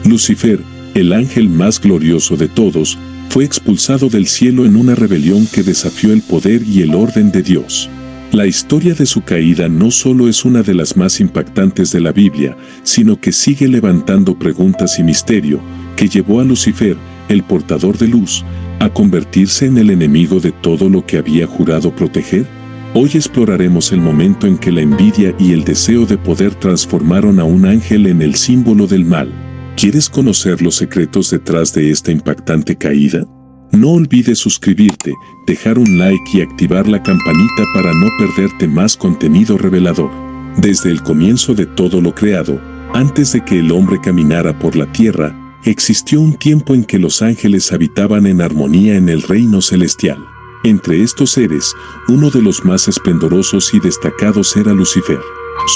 Lucifer, el ángel más glorioso de todos, fue expulsado del cielo en una rebelión que desafió el poder y el orden de Dios. La historia de su caída no solo es una de las más impactantes de la Biblia, sino que sigue levantando preguntas y misterio, que llevó a Lucifer, el portador de luz, a convertirse en el enemigo de todo lo que había jurado proteger. Hoy exploraremos el momento en que la envidia y el deseo de poder transformaron a un ángel en el símbolo del mal. ¿Quieres conocer los secretos detrás de esta impactante caída? No olvides suscribirte, dejar un like y activar la campanita para no perderte más contenido revelador. Desde el comienzo de todo lo creado, antes de que el hombre caminara por la tierra, existió un tiempo en que los ángeles habitaban en armonía en el reino celestial. Entre estos seres, uno de los más esplendorosos y destacados era Lucifer.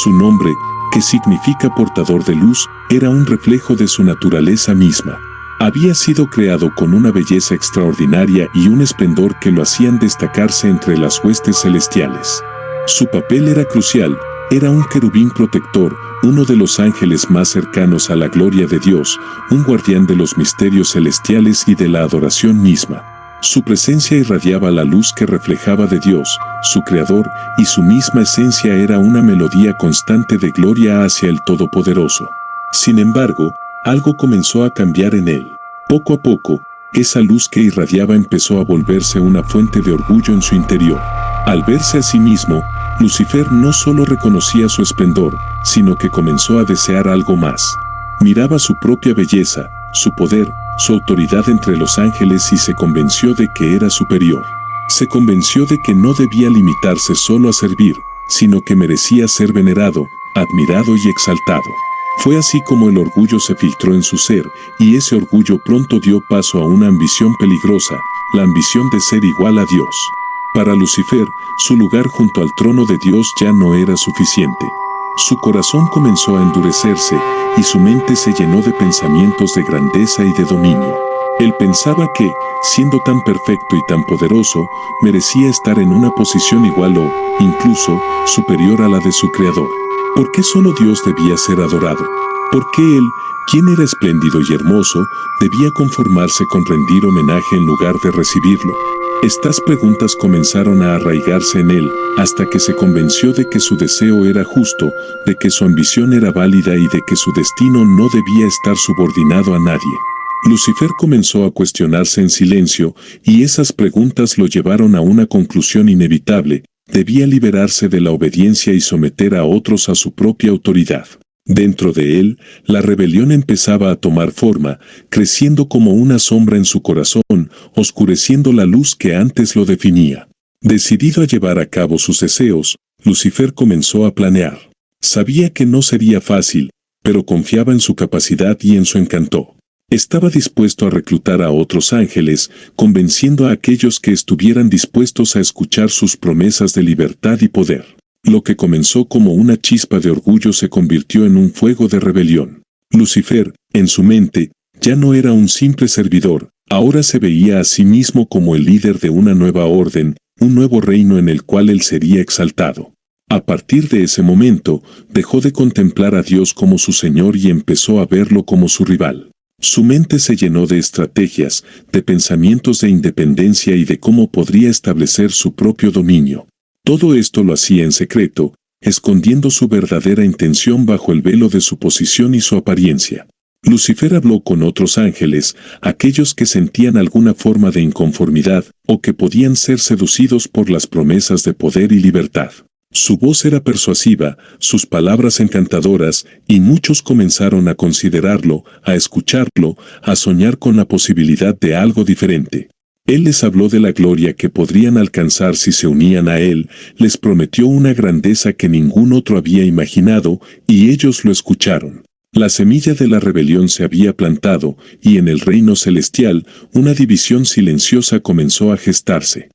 Su nombre, que significa portador de luz, era un reflejo de su naturaleza misma. Había sido creado con una belleza extraordinaria y un esplendor que lo hacían destacarse entre las huestes celestiales. Su papel era crucial, era un querubín protector, uno de los ángeles más cercanos a la gloria de Dios, un guardián de los misterios celestiales y de la adoración misma. Su presencia irradiaba la luz que reflejaba de Dios, su creador, y su misma esencia era una melodía constante de gloria hacia el Todopoderoso. Sin embargo, algo comenzó a cambiar en él. Poco a poco, esa luz que irradiaba empezó a volverse una fuente de orgullo en su interior. Al verse a sí mismo, Lucifer no solo reconocía su esplendor, sino que comenzó a desear algo más. Miraba su propia belleza, su poder, su autoridad entre los ángeles y se convenció de que era superior. Se convenció de que no debía limitarse solo a servir, sino que merecía ser venerado, admirado y exaltado. Fue así como el orgullo se filtró en su ser, y ese orgullo pronto dio paso a una ambición peligrosa, la ambición de ser igual a Dios. Para Lucifer, su lugar junto al trono de Dios ya no era suficiente. Su corazón comenzó a endurecerse, y su mente se llenó de pensamientos de grandeza y de dominio. Él pensaba que, siendo tan perfecto y tan poderoso, merecía estar en una posición igual o, incluso, superior a la de su creador. ¿Por qué solo Dios debía ser adorado? ¿Por qué Él, quien era espléndido y hermoso, debía conformarse con rendir homenaje en lugar de recibirlo? Estas preguntas comenzaron a arraigarse en él, hasta que se convenció de que su deseo era justo, de que su ambición era válida y de que su destino no debía estar subordinado a nadie. Lucifer comenzó a cuestionarse en silencio, y esas preguntas lo llevaron a una conclusión inevitable: debía liberarse de la obediencia y someter a otros a su propia autoridad. Dentro de él, la rebelión empezaba a tomar forma, creciendo como una sombra en su corazón, oscureciendo la luz que antes lo definía. Decidido a llevar a cabo sus deseos, Lucifer comenzó a planear. Sabía que no sería fácil, pero confiaba en su capacidad y en su encanto. Estaba dispuesto a reclutar a otros ángeles, convenciendo a aquellos que estuvieran dispuestos a escuchar sus promesas de libertad y poder. Lo que comenzó como una chispa de orgullo se convirtió en un fuego de rebelión. Lucifer, en su mente, ya no era un simple servidor, ahora se veía a sí mismo como el líder de una nueva orden, un nuevo reino en el cual él sería exaltado. A partir de ese momento, dejó de contemplar a Dios como su Señor y empezó a verlo como su rival. Su mente se llenó de estrategias, de pensamientos de independencia y de cómo podría establecer su propio dominio. Todo esto lo hacía en secreto, escondiendo su verdadera intención bajo el velo de su posición y su apariencia. Lucifer habló con otros ángeles, aquellos que sentían alguna forma de inconformidad o que podían ser seducidos por las promesas de poder y libertad. Su voz era persuasiva, sus palabras encantadoras, y muchos comenzaron a considerarlo, a escucharlo, a soñar con la posibilidad de algo diferente. Él les habló de la gloria que podrían alcanzar si se unían a él, les prometió una grandeza que ningún otro había imaginado, y ellos lo escucharon. La semilla de la rebelión se había plantado, y en el reino celestial, una división silenciosa comenzó a gestarse.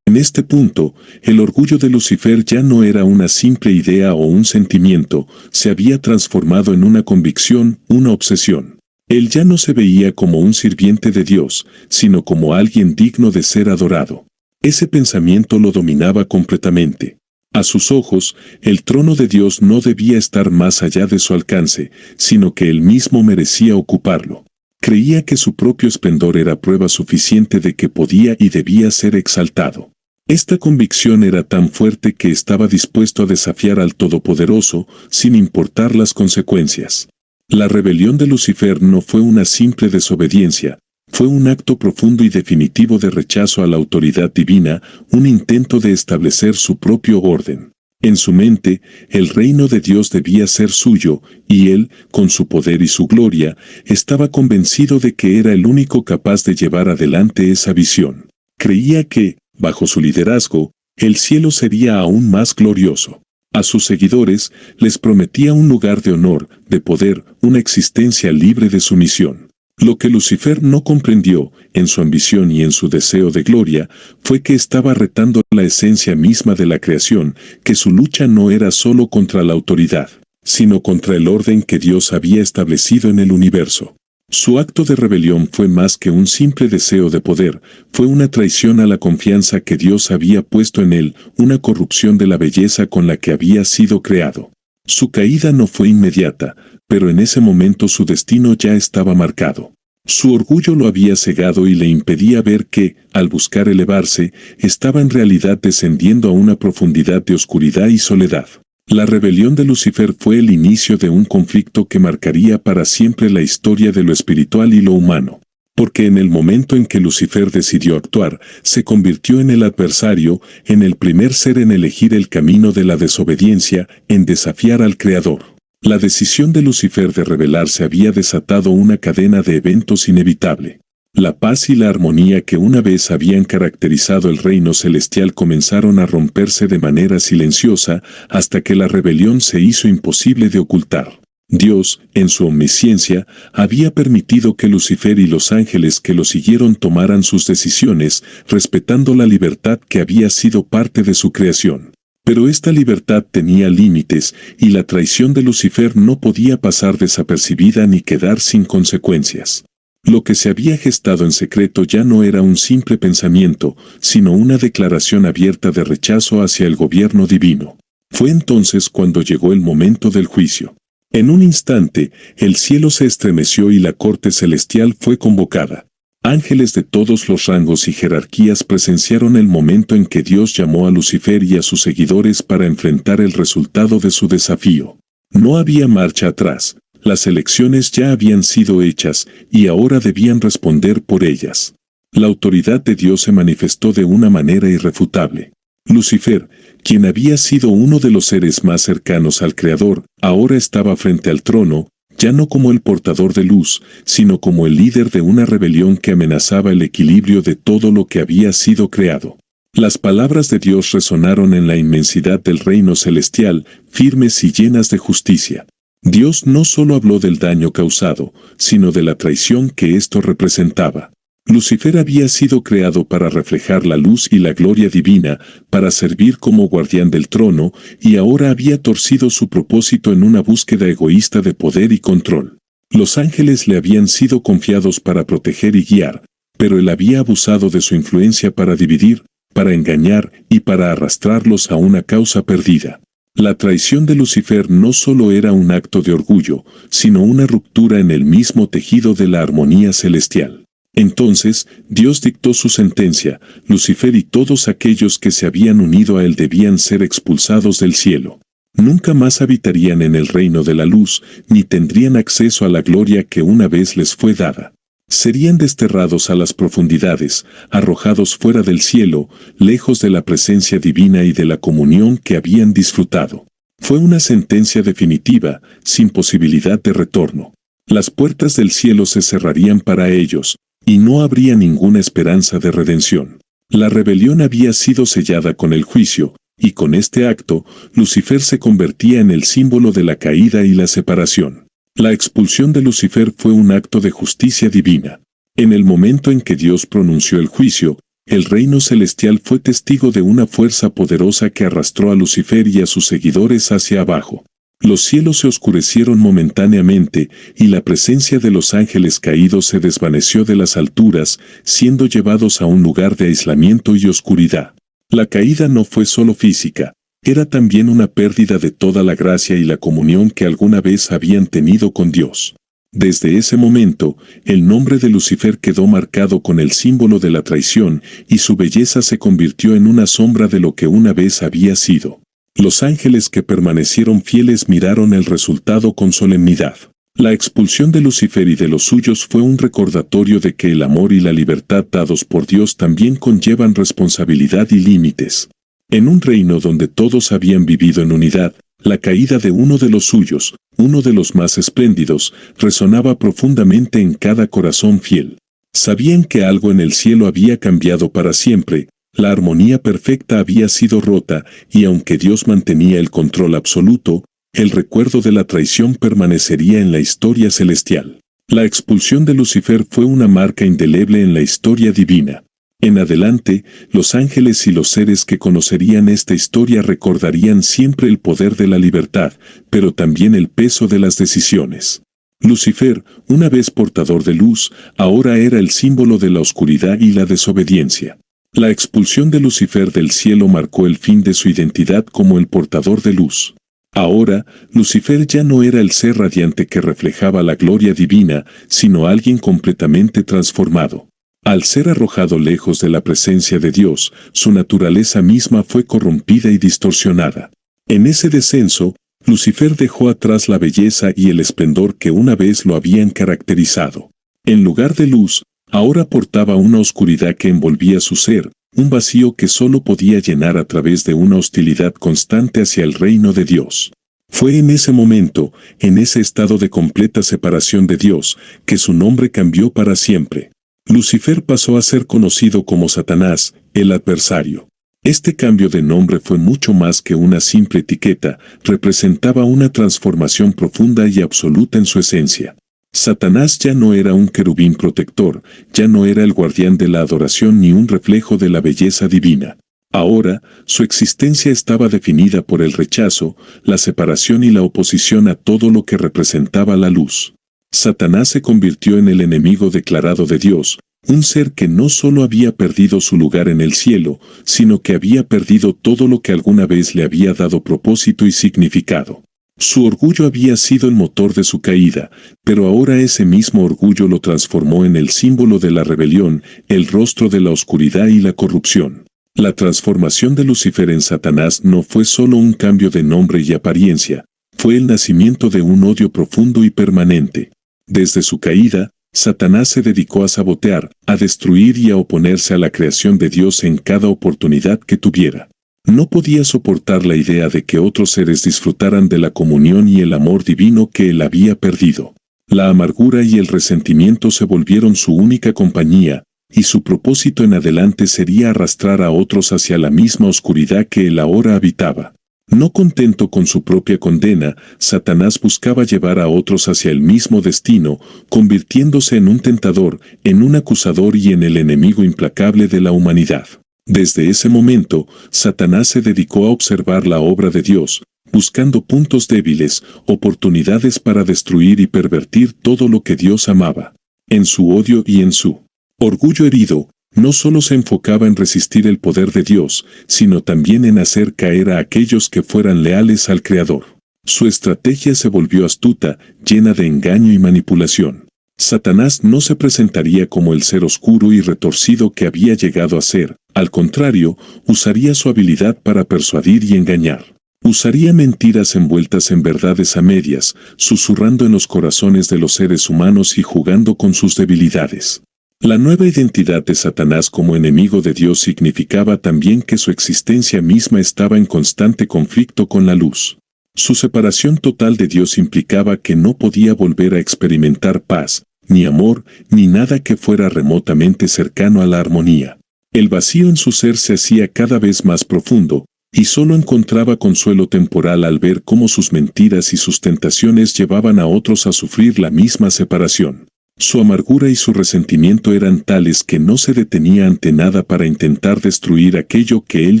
En este punto, el orgullo de Lucifer ya no era una simple idea o un sentimiento, se había transformado en una convicción, una obsesión. Él ya no se veía como un sirviente de Dios, sino como alguien digno de ser adorado. Ese pensamiento lo dominaba completamente. A sus ojos, el trono de Dios no debía estar más allá de su alcance, sino que él mismo merecía ocuparlo. Creía que su propio esplendor era prueba suficiente de que podía y debía ser exaltado. Esta convicción era tan fuerte que estaba dispuesto a desafiar al Todopoderoso, sin importar las consecuencias. La rebelión de Lucifer no fue una simple desobediencia, fue un acto profundo y definitivo de rechazo a la autoridad divina, un intento de establecer su propio orden. En su mente, el reino de Dios debía ser suyo, y él, con su poder y su gloria, estaba convencido de que era el único capaz de llevar adelante esa visión. Creía que, bajo su liderazgo, el cielo sería aún más glorioso. A sus seguidores les prometía un lugar de honor, de poder, una existencia libre de sumisión. Lo que Lucifer no comprendió, en su ambición y en su deseo de gloria, fue que estaba retando la esencia misma de la creación, que su lucha no era solo contra la autoridad, sino contra el orden que Dios había establecido en el universo. Su acto de rebelión fue más que un simple deseo de poder, fue una traición a la confianza que Dios había puesto en él, una corrupción de la belleza con la que había sido creado. Su caída no fue inmediata, pero en ese momento su destino ya estaba marcado. Su orgullo lo había cegado y le impedía ver que, al buscar elevarse, estaba en realidad descendiendo a una profundidad de oscuridad y soledad. La rebelión de Lucifer fue el inicio de un conflicto que marcaría para siempre la historia de lo espiritual y lo humano. Porque en el momento en que Lucifer decidió actuar, se convirtió en el adversario, en el primer ser en elegir el camino de la desobediencia, en desafiar al Creador. La decisión de Lucifer de rebelarse había desatado una cadena de eventos inevitable. La paz y la armonía que una vez habían caracterizado el reino celestial comenzaron a romperse de manera silenciosa hasta que la rebelión se hizo imposible de ocultar. Dios, en su omnisciencia, había permitido que Lucifer y los ángeles que lo siguieron tomaran sus decisiones, respetando la libertad que había sido parte de su creación. Pero esta libertad tenía límites, y la traición de Lucifer no podía pasar desapercibida ni quedar sin consecuencias. Lo que se había gestado en secreto ya no era un simple pensamiento, sino una declaración abierta de rechazo hacia el gobierno divino. Fue entonces cuando llegó el momento del juicio. En un instante, el cielo se estremeció y la corte celestial fue convocada. Ángeles de todos los rangos y jerarquías presenciaron el momento en que Dios llamó a Lucifer y a sus seguidores para enfrentar el resultado de su desafío. No había marcha atrás, las elecciones ya habían sido hechas y ahora debían responder por ellas. La autoridad de Dios se manifestó de una manera irrefutable. Lucifer, quien había sido uno de los seres más cercanos al Creador, ahora estaba frente al trono, ya no como el portador de luz, sino como el líder de una rebelión que amenazaba el equilibrio de todo lo que había sido creado. Las palabras de Dios resonaron en la inmensidad del reino celestial, firmes y llenas de justicia. Dios no solo habló del daño causado, sino de la traición que esto representaba. Lucifer había sido creado para reflejar la luz y la gloria divina, para servir como guardián del trono, y ahora había torcido su propósito en una búsqueda egoísta de poder y control. Los ángeles le habían sido confiados para proteger y guiar, pero él había abusado de su influencia para dividir, para engañar y para arrastrarlos a una causa perdida. La traición de Lucifer no solo era un acto de orgullo, sino una ruptura en el mismo tejido de la armonía celestial. Entonces, Dios dictó su sentencia, Lucifer y todos aquellos que se habían unido a él debían ser expulsados del cielo. Nunca más habitarían en el reino de la luz, ni tendrían acceso a la gloria que una vez les fue dada. Serían desterrados a las profundidades, arrojados fuera del cielo, lejos de la presencia divina y de la comunión que habían disfrutado. Fue una sentencia definitiva, sin posibilidad de retorno. Las puertas del cielo se cerrarían para ellos, y no habría ninguna esperanza de redención. La rebelión había sido sellada con el juicio, y con este acto, Lucifer se convertía en el símbolo de la caída y la separación. La expulsión de Lucifer fue un acto de justicia divina. En el momento en que Dios pronunció el juicio, el reino celestial fue testigo de una fuerza poderosa que arrastró a Lucifer y a sus seguidores hacia abajo. Los cielos se oscurecieron momentáneamente, y la presencia de los ángeles caídos se desvaneció de las alturas, siendo llevados a un lugar de aislamiento y oscuridad. La caída no fue solo física, era también una pérdida de toda la gracia y la comunión que alguna vez habían tenido con Dios. Desde ese momento, el nombre de Lucifer quedó marcado con el símbolo de la traición y su belleza se convirtió en una sombra de lo que una vez había sido. Los ángeles que permanecieron fieles miraron el resultado con solemnidad. La expulsión de Lucifer y de los suyos fue un recordatorio de que el amor y la libertad dados por Dios también conllevan responsabilidad y límites. En un reino donde todos habían vivido en unidad, la caída de uno de los suyos, uno de los más espléndidos, resonaba profundamente en cada corazón fiel. Sabían que algo en el cielo había cambiado para siempre, la armonía perfecta había sido rota, y aunque Dios mantenía el control absoluto, el recuerdo de la traición permanecería en la historia celestial. La expulsión de Lucifer fue una marca indeleble en la historia divina. En adelante, los ángeles y los seres que conocerían esta historia recordarían siempre el poder de la libertad, pero también el peso de las decisiones. Lucifer, una vez portador de luz, ahora era el símbolo de la oscuridad y la desobediencia. La expulsión de Lucifer del cielo marcó el fin de su identidad como el portador de luz. Ahora, Lucifer ya no era el ser radiante que reflejaba la gloria divina, sino alguien completamente transformado. Al ser arrojado lejos de la presencia de Dios, su naturaleza misma fue corrompida y distorsionada. En ese descenso, Lucifer dejó atrás la belleza y el esplendor que una vez lo habían caracterizado. En lugar de luz, ahora portaba una oscuridad que envolvía su ser, un vacío que solo podía llenar a través de una hostilidad constante hacia el reino de Dios. Fue en ese momento, en ese estado de completa separación de Dios, que su nombre cambió para siempre. Lucifer pasó a ser conocido como Satanás, el adversario. Este cambio de nombre fue mucho más que una simple etiqueta, representaba una transformación profunda y absoluta en su esencia. Satanás ya no era un querubín protector, ya no era el guardián de la adoración ni un reflejo de la belleza divina. Ahora, su existencia estaba definida por el rechazo, la separación y la oposición a todo lo que representaba la luz. Satanás se convirtió en el enemigo declarado de Dios, un ser que no solo había perdido su lugar en el cielo, sino que había perdido todo lo que alguna vez le había dado propósito y significado. Su orgullo había sido el motor de su caída, pero ahora ese mismo orgullo lo transformó en el símbolo de la rebelión, el rostro de la oscuridad y la corrupción. La transformación de Lucifer en Satanás no fue solo un cambio de nombre y apariencia, fue el nacimiento de un odio profundo y permanente. Desde su caída, Satanás se dedicó a sabotear, a destruir y a oponerse a la creación de Dios en cada oportunidad que tuviera. No podía soportar la idea de que otros seres disfrutaran de la comunión y el amor divino que él había perdido. La amargura y el resentimiento se volvieron su única compañía, y su propósito en adelante sería arrastrar a otros hacia la misma oscuridad que él ahora habitaba. No contento con su propia condena, Satanás buscaba llevar a otros hacia el mismo destino, convirtiéndose en un tentador, en un acusador y en el enemigo implacable de la humanidad. Desde ese momento, Satanás se dedicó a observar la obra de Dios, buscando puntos débiles, oportunidades para destruir y pervertir todo lo que Dios amaba. En su odio y en su orgullo herido, no solo se enfocaba en resistir el poder de Dios, sino también en hacer caer a aquellos que fueran leales al Creador. Su estrategia se volvió astuta, llena de engaño y manipulación. Satanás no se presentaría como el ser oscuro y retorcido que había llegado a ser, al contrario, usaría su habilidad para persuadir y engañar. Usaría mentiras envueltas en verdades a medias, susurrando en los corazones de los seres humanos y jugando con sus debilidades. La nueva identidad de Satanás como enemigo de Dios significaba también que su existencia misma estaba en constante conflicto con la luz. Su separación total de Dios implicaba que no podía volver a experimentar paz, ni amor, ni nada que fuera remotamente cercano a la armonía. El vacío en su ser se hacía cada vez más profundo, y solo encontraba consuelo temporal al ver cómo sus mentiras y sus tentaciones llevaban a otros a sufrir la misma separación. Su amargura y su resentimiento eran tales que no se detenía ante nada para intentar destruir aquello que él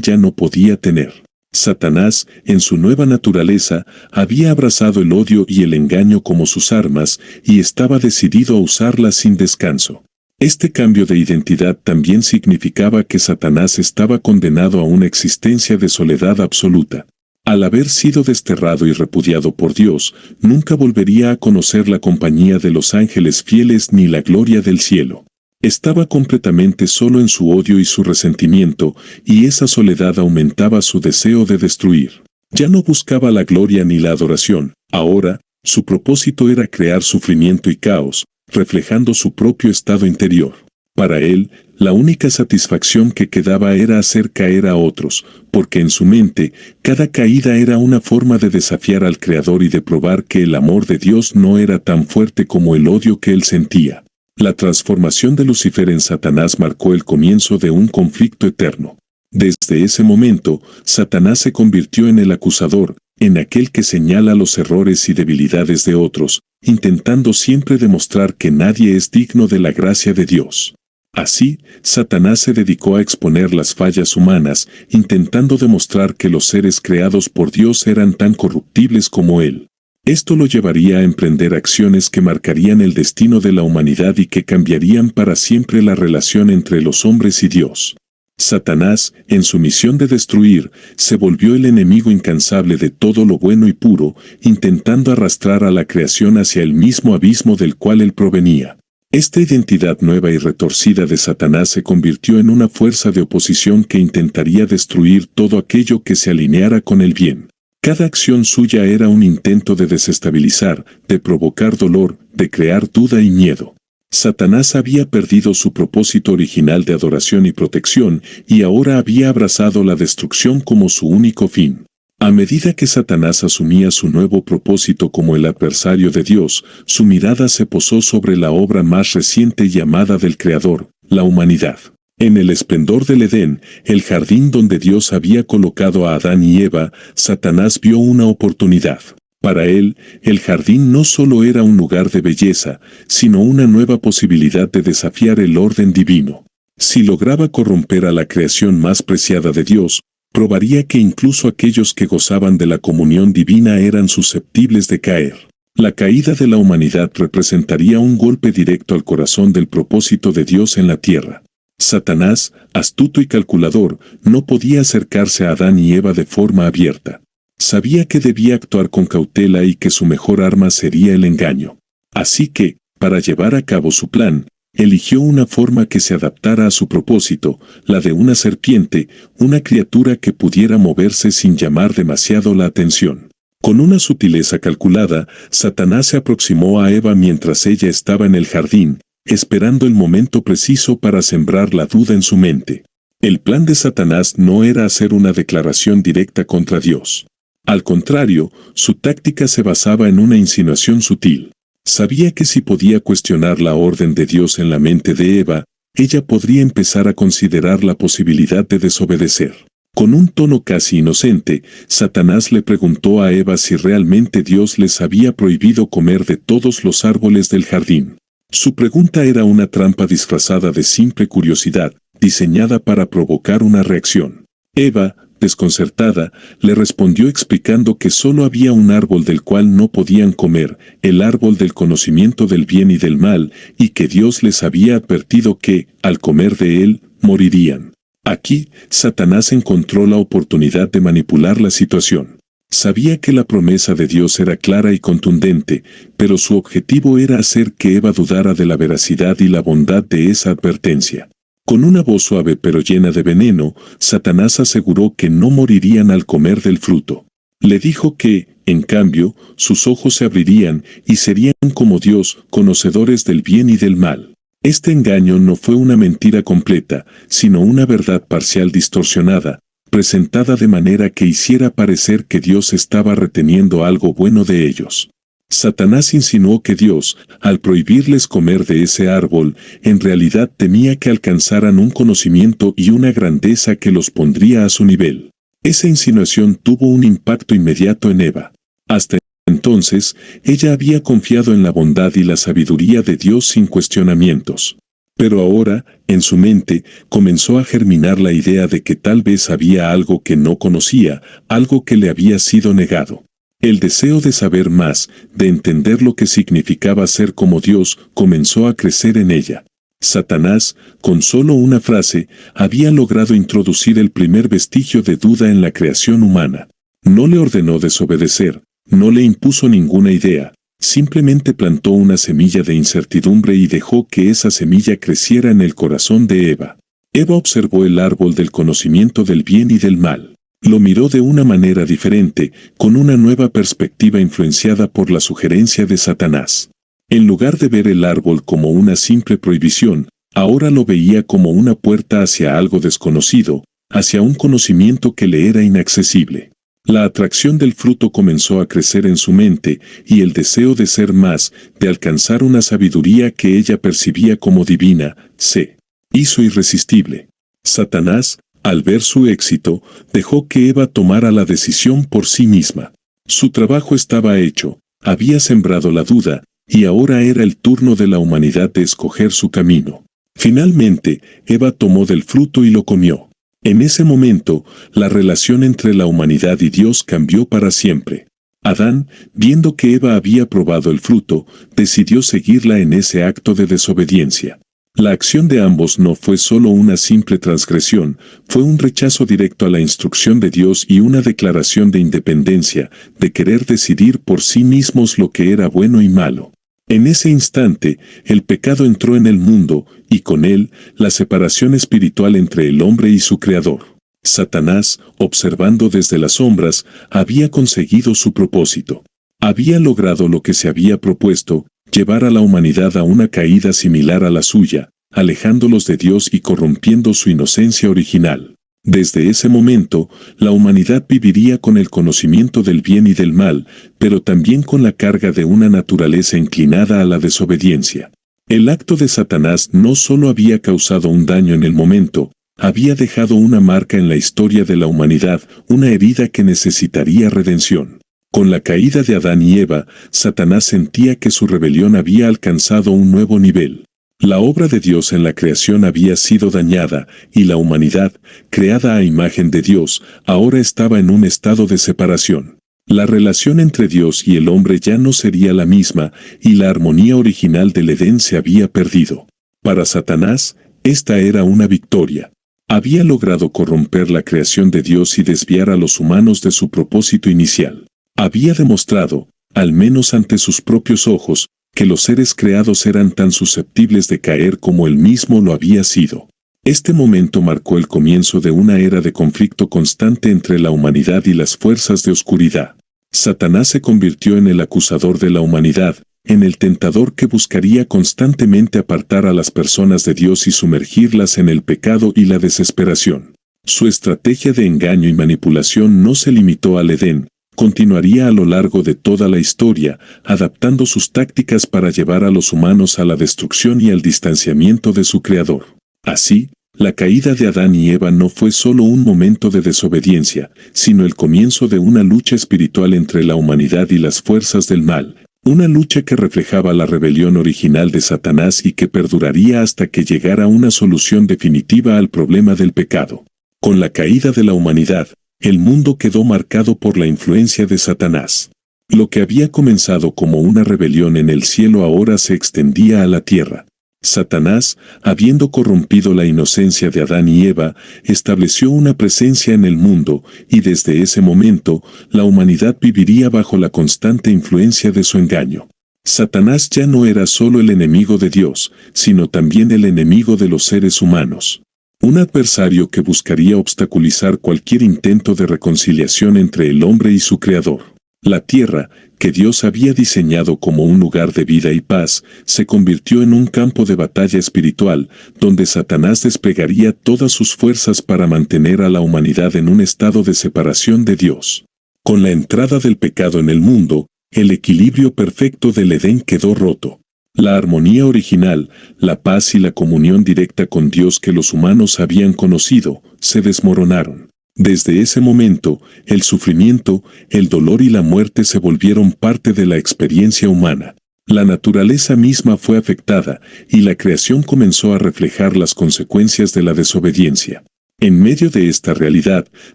ya no podía tener. Satanás, en su nueva naturaleza, había abrazado el odio y el engaño como sus armas y estaba decidido a usarlas sin descanso. Este cambio de identidad también significaba que Satanás estaba condenado a una existencia de soledad absoluta. Al haber sido desterrado y repudiado por Dios, nunca volvería a conocer la compañía de los ángeles fieles ni la gloria del cielo. Estaba completamente solo en su odio y su resentimiento, y esa soledad aumentaba su deseo de destruir. Ya no buscaba la gloria ni la adoración, ahora, su propósito era crear sufrimiento y caos, reflejando su propio estado interior. Para él, la única satisfacción que quedaba era hacer caer a otros, porque en su mente, cada caída era una forma de desafiar al Creador y de probar que el amor de Dios no era tan fuerte como el odio que él sentía. La transformación de Lucifer en Satanás marcó el comienzo de un conflicto eterno. Desde ese momento, Satanás se convirtió en el acusador, en aquel que señala los errores y debilidades de otros, intentando siempre demostrar que nadie es digno de la gracia de Dios. Así, Satanás se dedicó a exponer las fallas humanas, intentando demostrar que los seres creados por Dios eran tan corruptibles como él. Esto lo llevaría a emprender acciones que marcarían el destino de la humanidad y que cambiarían para siempre la relación entre los hombres y Dios. Satanás, en su misión de destruir, se volvió el enemigo incansable de todo lo bueno y puro, intentando arrastrar a la creación hacia el mismo abismo del cual él provenía. Esta identidad nueva y retorcida de Satanás se convirtió en una fuerza de oposición que intentaría destruir todo aquello que se alineara con el bien. Cada acción suya era un intento de desestabilizar, de provocar dolor, de crear duda y miedo. Satanás había perdido su propósito original de adoración y protección, y ahora había abrazado la destrucción como su único fin. A medida que Satanás asumía su nuevo propósito como el adversario de Dios, su mirada se posó sobre la obra más reciente y amada del Creador, la humanidad. En el esplendor del Edén, el jardín donde Dios había colocado a Adán y Eva, Satanás vio una oportunidad. Para él, el jardín no solo era un lugar de belleza, sino una nueva posibilidad de desafiar el orden divino. Si lograba corromper a la creación más preciada de Dios, probaría que incluso aquellos que gozaban de la comunión divina eran susceptibles de caer. La caída de la humanidad representaría un golpe directo al corazón del propósito de Dios en la tierra. Satanás, astuto y calculador, no podía acercarse a Adán y Eva de forma abierta. Sabía que debía actuar con cautela y que su mejor arma sería el engaño. Así que, para llevar a cabo su plan, eligió una forma que se adaptara a su propósito, la de una serpiente, una criatura que pudiera moverse sin llamar demasiado la atención. Con una sutileza calculada, Satanás se aproximó a Eva mientras ella estaba en el jardín, esperando el momento preciso para sembrar la duda en su mente. El plan de Satanás no era hacer una declaración directa contra Dios. Al contrario, su táctica se basaba en una insinuación sutil. Sabía que si podía cuestionar la orden de Dios en la mente de Eva, ella podría empezar a considerar la posibilidad de desobedecer. Con un tono casi inocente, Satanás le preguntó a Eva si realmente Dios les había prohibido comer de todos los árboles del jardín. Su pregunta era una trampa disfrazada de simple curiosidad, diseñada para provocar una reacción. Eva, desconcertada, le respondió explicando que solo había un árbol del cual no podían comer, el árbol del conocimiento del bien y del mal, y que Dios les había advertido que, al comer de él, morirían. Aquí, Satanás encontró la oportunidad de manipular la situación. Sabía que la promesa de Dios era clara y contundente, pero su objetivo era hacer que Eva dudara de la veracidad y la bondad de esa advertencia. Con una voz suave pero llena de veneno, Satanás aseguró que no morirían al comer del fruto. Le dijo que, en cambio, sus ojos se abrirían y serían como Dios, conocedores del bien y del mal. Este engaño no fue una mentira completa, sino una verdad parcial distorsionada, presentada de manera que hiciera parecer que Dios estaba reteniendo algo bueno de ellos. Satanás insinuó que Dios, al prohibirles comer de ese árbol, en realidad temía que alcanzaran un conocimiento y una grandeza que los pondría a su nivel. Esa insinuación tuvo un impacto inmediato en Eva. Hasta entonces, ella había confiado en la bondad y la sabiduría de Dios sin cuestionamientos. Pero ahora, en su mente, comenzó a germinar la idea de que tal vez había algo que no conocía, algo que le había sido negado. El deseo de saber más, de entender lo que significaba ser como Dios, comenzó a crecer en ella. Satanás, con solo una frase, había logrado introducir el primer vestigio de duda en la creación humana. No le ordenó desobedecer, no le impuso ninguna idea, simplemente plantó una semilla de incertidumbre y dejó que esa semilla creciera en el corazón de Eva. Eva observó el árbol del conocimiento del bien y del mal. Lo miró de una manera diferente, con una nueva perspectiva influenciada por la sugerencia de Satanás. En lugar de ver el árbol como una simple prohibición, ahora lo veía como una puerta hacia algo desconocido, hacia un conocimiento que le era inaccesible. La atracción del fruto comenzó a crecer en su mente, y el deseo de ser más, de alcanzar una sabiduría que ella percibía como divina, se hizo irresistible. Satanás, al ver su éxito, dejó que Eva tomara la decisión por sí misma. Su trabajo estaba hecho, había sembrado la duda, y ahora era el turno de la humanidad de escoger su camino. Finalmente, Eva tomó del fruto y lo comió. En ese momento, la relación entre la humanidad y Dios cambió para siempre. Adán, viendo que Eva había probado el fruto, decidió seguirla en ese acto de desobediencia. La acción de ambos no fue solo una simple transgresión, fue un rechazo directo a la instrucción de Dios y una declaración de independencia, de querer decidir por sí mismos lo que era bueno y malo. En ese instante, el pecado entró en el mundo, y con él, la separación espiritual entre el hombre y su Creador. Satanás, observando desde las sombras, había conseguido su propósito. Había logrado lo que se había propuesto, llevar a la humanidad a una caída similar a la suya, alejándolos de Dios y corrompiendo su inocencia original. Desde ese momento, la humanidad viviría con el conocimiento del bien y del mal, pero también con la carga de una naturaleza inclinada a la desobediencia. El acto de Satanás no solo había causado un daño en el momento, había dejado una marca en la historia de la humanidad, una herida que necesitaría redención. Con la caída de Adán y Eva, Satanás sentía que su rebelión había alcanzado un nuevo nivel. La obra de Dios en la creación había sido dañada, y la humanidad, creada a imagen de Dios, ahora estaba en un estado de separación. La relación entre Dios y el hombre ya no sería la misma, y la armonía original del Edén se había perdido. Para Satanás, esta era una victoria. Había logrado corromper la creación de Dios y desviar a los humanos de su propósito inicial. Había demostrado, al menos ante sus propios ojos, que los seres creados eran tan susceptibles de caer como él mismo lo había sido. Este momento marcó el comienzo de una era de conflicto constante entre la humanidad y las fuerzas de oscuridad. Satanás se convirtió en el acusador de la humanidad, en el tentador que buscaría constantemente apartar a las personas de Dios y sumergirlas en el pecado y la desesperación. Su estrategia de engaño y manipulación no se limitó al Edén, continuaría a lo largo de toda la historia, adaptando sus tácticas para llevar a los humanos a la destrucción y al distanciamiento de su Creador. Así, la caída de Adán y Eva no fue solo un momento de desobediencia, sino el comienzo de una lucha espiritual entre la humanidad y las fuerzas del mal, una lucha que reflejaba la rebelión original de Satanás y que perduraría hasta que llegara una solución definitiva al problema del pecado. Con la caída de la humanidad, el mundo quedó marcado por la influencia de Satanás. Lo que había comenzado como una rebelión en el cielo ahora se extendía a la tierra. Satanás, habiendo corrompido la inocencia de Adán y Eva, estableció una presencia en el mundo, y desde ese momento, la humanidad viviría bajo la constante influencia de su engaño. Satanás ya no era solo el enemigo de Dios, sino también el enemigo de los seres humanos. Un adversario que buscaría obstaculizar cualquier intento de reconciliación entre el hombre y su Creador. La tierra, que Dios había diseñado como un lugar de vida y paz, se convirtió en un campo de batalla espiritual, donde Satanás desplegaría todas sus fuerzas para mantener a la humanidad en un estado de separación de Dios. Con la entrada del pecado en el mundo, el equilibrio perfecto del Edén quedó roto. La armonía original, la paz y la comunión directa con Dios que los humanos habían conocido, se desmoronaron. Desde ese momento, el sufrimiento, el dolor y la muerte se volvieron parte de la experiencia humana. La naturaleza misma fue afectada, y la creación comenzó a reflejar las consecuencias de la desobediencia. En medio de esta realidad,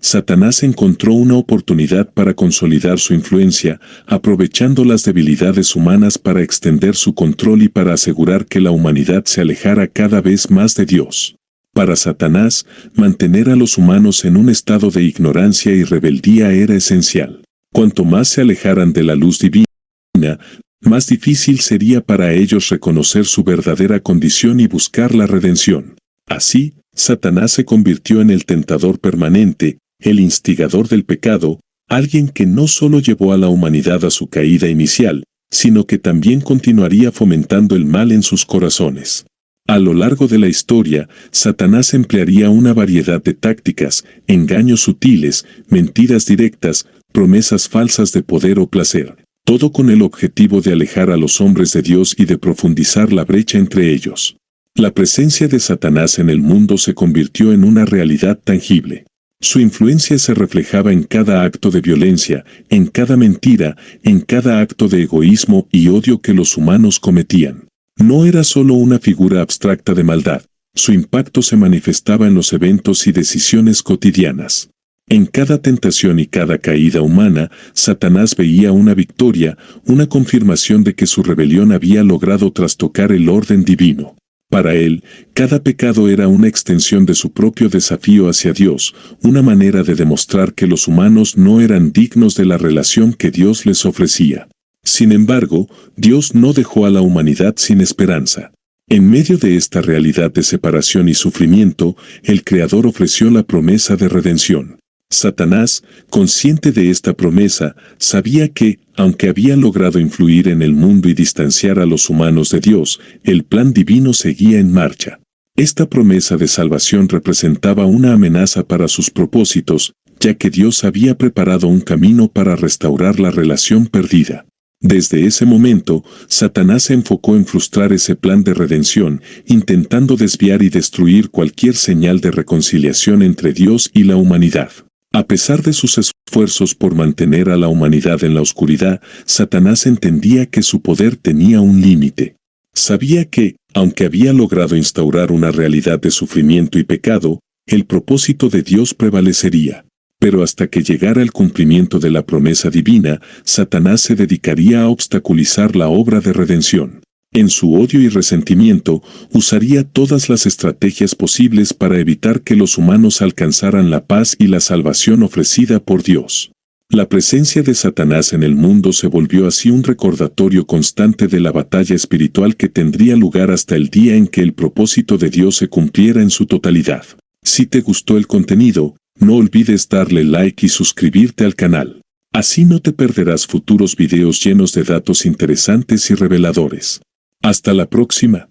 Satanás encontró una oportunidad para consolidar su influencia, aprovechando las debilidades humanas para extender su control y para asegurar que la humanidad se alejara cada vez más de Dios. Para Satanás, mantener a los humanos en un estado de ignorancia y rebeldía era esencial. Cuanto más se alejaran de la luz divina, más difícil sería para ellos reconocer su verdadera condición y buscar la redención. Así, Satanás se convirtió en el tentador permanente, el instigador del pecado, alguien que no solo llevó a la humanidad a su caída inicial, sino que también continuaría fomentando el mal en sus corazones. A lo largo de la historia, Satanás emplearía una variedad de tácticas, engaños sutiles, mentiras directas, promesas falsas de poder o placer, todo con el objetivo de alejar a los hombres de Dios y de profundizar la brecha entre ellos. La presencia de Satanás en el mundo se convirtió en una realidad tangible. Su influencia se reflejaba en cada acto de violencia, en cada mentira, en cada acto de egoísmo y odio que los humanos cometían. No era solo una figura abstracta de maldad, su impacto se manifestaba en los eventos y decisiones cotidianas. En cada tentación y cada caída humana, Satanás veía una victoria, una confirmación de que su rebelión había logrado trastocar el orden divino. Para él, cada pecado era una extensión de su propio desafío hacia Dios, una manera de demostrar que los humanos no eran dignos de la relación que Dios les ofrecía. Sin embargo, Dios no dejó a la humanidad sin esperanza. En medio de esta realidad de separación y sufrimiento, el Creador ofreció la promesa de redención. Satanás, consciente de esta promesa, sabía que, aunque había logrado influir en el mundo y distanciar a los humanos de Dios, el plan divino seguía en marcha. Esta promesa de salvación representaba una amenaza para sus propósitos, ya que Dios había preparado un camino para restaurar la relación perdida. Desde ese momento, Satanás se enfocó en frustrar ese plan de redención, intentando desviar y destruir cualquier señal de reconciliación entre Dios y la humanidad. A pesar de sus esfuerzos por mantener a la humanidad en la oscuridad, Satanás entendía que su poder tenía un límite. Sabía que, aunque había logrado instaurar una realidad de sufrimiento y pecado, el propósito de Dios prevalecería. Pero hasta que llegara el cumplimiento de la promesa divina, Satanás se dedicaría a obstaculizar la obra de redención. En su odio y resentimiento, usaría todas las estrategias posibles para evitar que los humanos alcanzaran la paz y la salvación ofrecida por Dios. La presencia de Satanás en el mundo se volvió así un recordatorio constante de la batalla espiritual que tendría lugar hasta el día en que el propósito de Dios se cumpliera en su totalidad. Si te gustó el contenido, no olvides darle like y suscribirte al canal. Así no te perderás futuros videos llenos de datos interesantes y reveladores. Hasta la próxima.